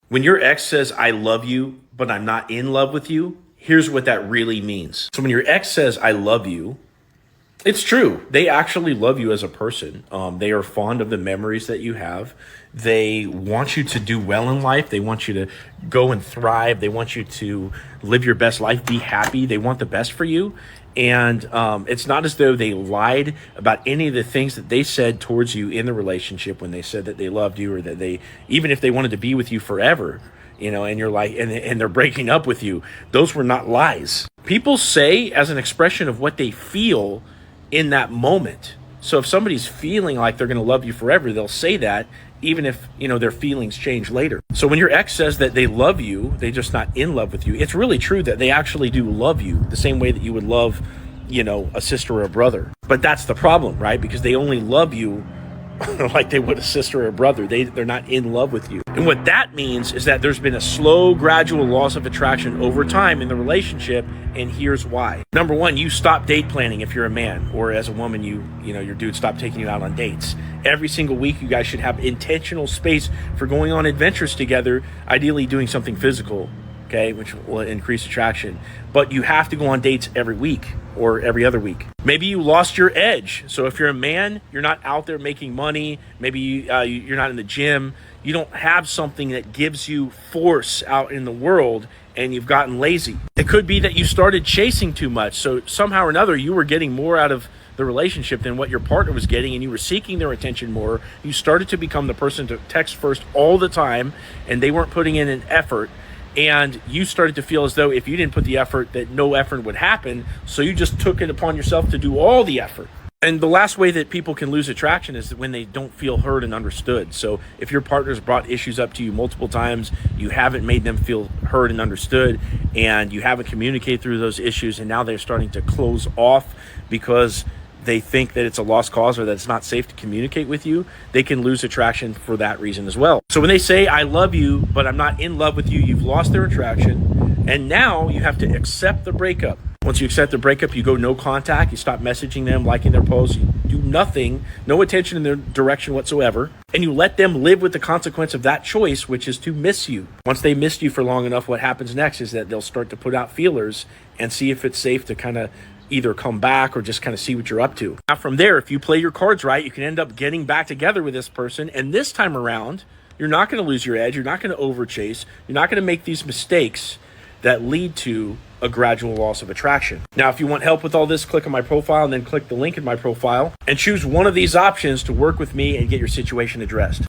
When your ex says, I love you, but I'm not in love with you, here's what that really means. So when your ex says, I love you, it's true. They actually love you as a person. They are fond of the memories that you have. They want you to do well in life. They want you to go and thrive. They want you to live your best life, be happy. They want the best for you. And it's not as though they lied about any of the things that they said towards you in the relationship when they said that they loved you, or that they, even if they wanted to be with you forever, and you're like, and they're breaking up with you. Those were not lies. People say as an expression of what they feel in that moment. So if somebody's feeling like they're going to love you forever, they'll say that even if, their feelings change later. So when your ex says that they love you, they're just not in love with you, it's really true that they actually do love you the same way that you would love, a sister or a brother. But that's the problem, right? Because they only love you like they would a sister or a brother. They're not in love with you. And what that means is that there's been a slow, gradual loss of attraction over time in the relationship, and here's why. Number one, you stop date planning if you're a man, or as a woman, your dude stop taking you out on dates. Every single week, you guys should have intentional space for going on adventures together, ideally doing something physical, okay, which will increase attraction. But you have to go on dates every week or every other week. Maybe you lost your edge. So if you're a man, you're not out there making money. Maybe you're not in the gym. You don't have something that gives you force out in the world, and you've gotten lazy. It could be that you started chasing too much. So somehow or another, you were getting more out of the relationship than what your partner was getting, and you were seeking their attention more. You started to become the person to text first all the time, and they weren't putting in an effort. And you started to feel as though if you didn't put the effort, that no effort would happen. So you just took it upon yourself to do all the effort. And the last way that people can lose attraction is when they don't feel heard and understood. So if your partner's brought issues up to you multiple times, you haven't made them feel heard and understood, and you haven't communicated through those issues, and now they're starting to close off because they think that it's a lost cause or that it's not safe to communicate with you, they can lose attraction for that reason as well. So when they say, I love you, but I'm not in love with you, you've lost their attraction. And now you have to accept the breakup. Once you accept the breakup, you go no contact. You stop messaging them, liking their posts. You do nothing, no attention in their direction whatsoever. And you let them live with the consequence of that choice, which is to miss you. Once they missed you for long enough, what happens next is that they'll start to put out feelers and see if it's safe to kind of either come back or just kind of see what you're up to. Now from there, if you play your cards right, you can end up getting back together with this person. And this time around, you're not going to lose your edge. You're not going to overchase. You're not going to make these mistakes that lead to a gradual loss of attraction. Now, if you want help with all this, click on my profile and then click the link in my profile and choose one of these options to work with me and get your situation addressed.